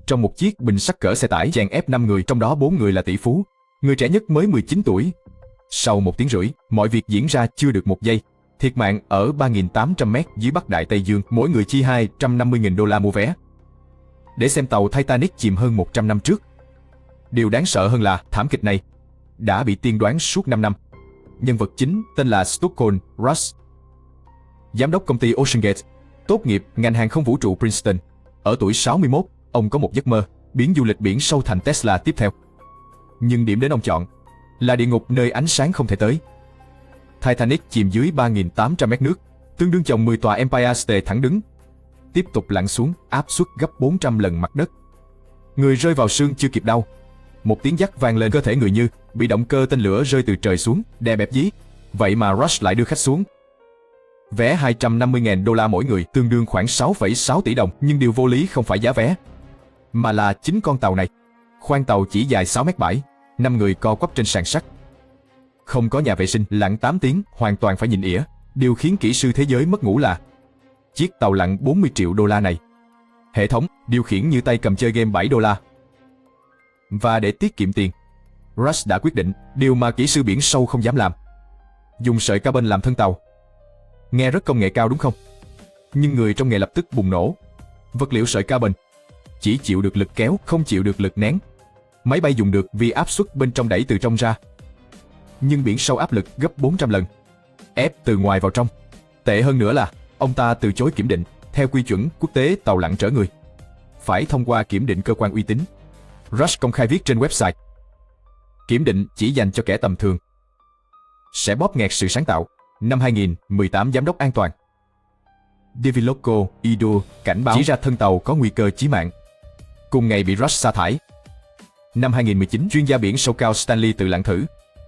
trong một chiếc bình sắt cỡ xe tải chèn ép 5 người, trong đó 4 người là tỷ phú. Người trẻ nhất mới 19 tuổi. Sau 1 tiếng rưỡi, mọi việc diễn ra chưa được 1 giây. Thiệt mạng ở 3.800 mét dưới Bắc Đại Tây Dương, mỗi người chi $250.000 mua vé. Để xem tàu Titanic chìm hơn 100 năm trước. Điều đáng sợ hơn là thảm kịch này đã bị tiên đoán suốt 5 năm. Nhân vật chính tên là Stockton Rush, giám đốc công ty Oceangate, tốt nghiệp ngành hàng không vũ trụ Princeton. Ở tuổi 61, ông có một giấc mơ biến du lịch biển sâu thành Tesla tiếp theo. Nhưng điểm đến ông chọn là địa ngục nơi ánh sáng không thể tới. Titanic chìm dưới 3.800 mét nước, tương đương chồng 10 tòa Empire State thẳng đứng. Tiếp tục lặn xuống, áp suất gấp 400 lần mặt đất. Người rơi vào sương chưa kịp đau. Một tiếng giắc vang lên, cơ thể người như bị động cơ tên lửa rơi từ trời xuống, đè bẹp dí. Vậy mà Rush lại đưa khách xuống. Vé $250.000 mỗi người, tương đương khoảng 6,6 tỷ đồng. Nhưng điều vô lý không phải giá vé, mà là chính con tàu này. Khoang tàu chỉ dài 6 mét bãi, 5 người co quắp trên sàn sắt. Không có nhà vệ sinh, lặn 8 tiếng, hoàn toàn phải nhìn ỉa. Điều khiến kỹ sư thế giới mất ngủ là chiếc tàu lặn $40 triệu này. Hệ thống điều khiển như tay cầm chơi game $7. Và để tiết kiệm tiền, Rush đã quyết định điều mà kỹ sư biển sâu không dám làm: dùng sợi carbon làm thân tàu. Nghe rất công nghệ cao đúng không? Nhưng người trong nghề lập tức bùng nổ. Vật liệu sợi carbon chỉ chịu được lực kéo, không chịu được lực nén. Máy bay dùng được vì áp suất bên trong đẩy từ trong ra. Nhưng biển sâu áp lực gấp 400 lần, ép từ ngoài vào trong. Tệ hơn nữa là ông ta từ chối kiểm định theo quy chuẩn quốc tế tàu lặn chở người, phải thông qua kiểm định cơ quan uy tín. Rush công khai viết trên website: kiểm định chỉ dành cho kẻ tầm thường, sẽ bóp nghẹt sự sáng tạo. Năm 2018, giám đốc an toàn Diviloco Ido cảnh báo chỉ ra thân tàu có nguy cơ chí mạng. Cùng ngày bị Rush sa thải. Năm 2019, chuyên gia biển sâu cao Stanley tự lặn thử.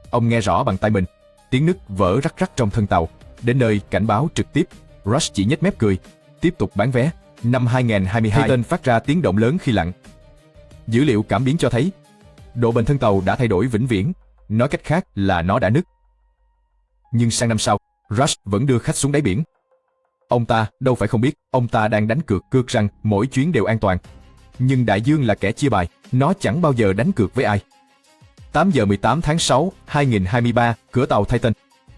Ông nghe rõ bằng tai mình tiếng nứt vỡ rắc rắc trong thân tàu. Đến nơi cảnh báo trực tiếp, Rush chỉ nhếch mép cười, tiếp tục bán vé. Năm 2022, tên phát ra tiếng động lớn khi lặn. Dữ liệu cảm biến cho thấy độ bền thân tàu đã thay đổi vĩnh viễn, nói cách khác là nó đã nứt. Nhưng sang năm sau, Rush vẫn đưa khách xuống đáy biển. Ông ta đâu phải không biết, ông ta đang đánh cược rằng mỗi chuyến đều an toàn. Nhưng đại dương là kẻ chia bài, nó chẳng bao giờ đánh cược với ai. 8 giờ 18 tháng 6, 2023, cửa tàu Titan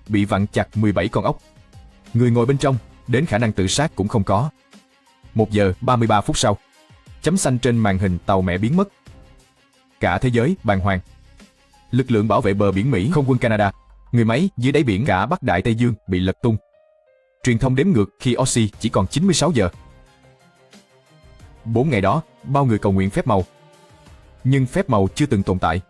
bị vặn chặt 17 con ốc. Người ngồi bên trong, đến khả năng tự sát cũng không có. 1 giờ 33 phút sau, chấm xanh trên màn hình tàu mẹ biến mất. Cả thế giới bàng hoàng. Lực lượng bảo vệ bờ biển Mỹ, không quân Canada, người máy dưới đáy biển cả Bắc Đại Tây Dương bị lật tung. Truyền thông đếm ngược khi oxy chỉ còn 96 giờ. 4 ngày đó, bao người cầu nguyện phép màu. Nhưng phép màu chưa từng tồn tại.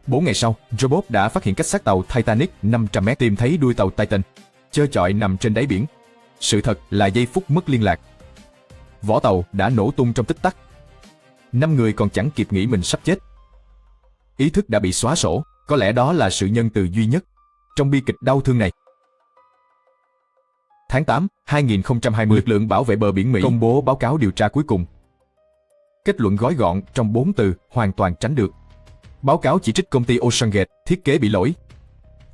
4 ngày sau, robot đã phát hiện cách xác tàu Titanic 500 mét, tìm thấy đuôi tàu Titan trơ trọi nằm trên đáy biển. Sự thật là giây phút mất liên lạc. Vỏ tàu đã nổ tung trong tích tắc. 5 người còn chẳng kịp nghĩ mình sắp chết. Ý thức đã bị xóa sổ. Có lẽ đó là sự nhân từ duy nhất trong bi kịch đau thương này. Tháng 8, 2020, lực lượng bảo vệ bờ biển Mỹ công bố báo cáo điều tra cuối cùng. Kết luận gói gọn trong 4 từ: hoàn toàn tránh được. Báo cáo chỉ trích công ty Oceangate, thiết kế bị lỗi,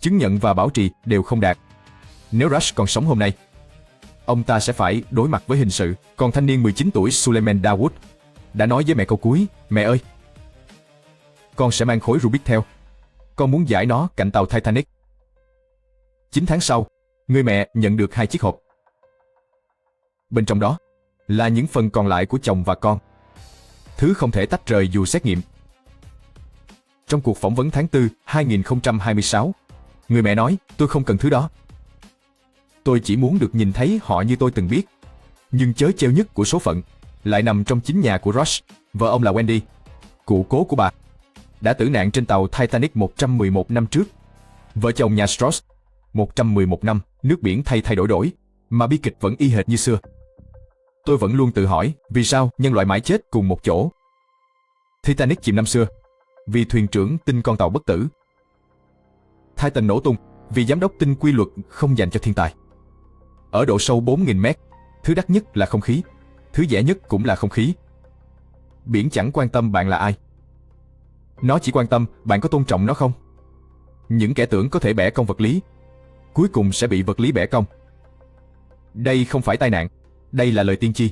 chứng nhận và bảo trì đều không đạt. Nếu Rush còn sống hôm nay, ông ta sẽ phải đối mặt với hình sự. Còn thanh niên 19 tuổi Suleiman Dawood đã nói với mẹ câu cuối: mẹ ơi, con sẽ mang khối Rubik theo. Con muốn giải nó cạnh tàu Titanic. 9 tháng sau, người mẹ nhận được 2 chiếc hộp. Bên trong đó là những phần còn lại của chồng và con. Thứ không thể tách rời dù xét nghiệm. Trong cuộc phỏng vấn tháng 4, 2026, người mẹ nói: tôi không cần thứ đó. Tôi chỉ muốn được nhìn thấy họ như tôi từng biết. Nhưng trớ trêu nhất của số phận lại nằm trong chính nhà của Rush. Vợ ông là Wendy, cụ cố của bà, đã tử nạn trên tàu Titanic 111 năm trước. Vợ chồng nhà Strauss, 111 năm, nước biển thay đổi, mà bi kịch vẫn y hệt như xưa. Tôi vẫn luôn tự hỏi, vì sao nhân loại mãi chết cùng một chỗ? Titanic chìm năm xưa vì thuyền trưởng tin con tàu bất tử. Titan nổ tung vì giám đốc tin quy luật không dành cho thiên tài. Ở độ sâu 4.000 mét, thứ đắt nhất là không khí, thứ rẻ nhất cũng là không khí. Biển chẳng quan tâm bạn là ai. Nó chỉ quan tâm bạn có tôn trọng nó không. Những kẻ tưởng có thể bẻ cong vật lý, cuối cùng sẽ bị vật lý bẻ cong. Đây không phải tai nạn, đây là lời tiên tri.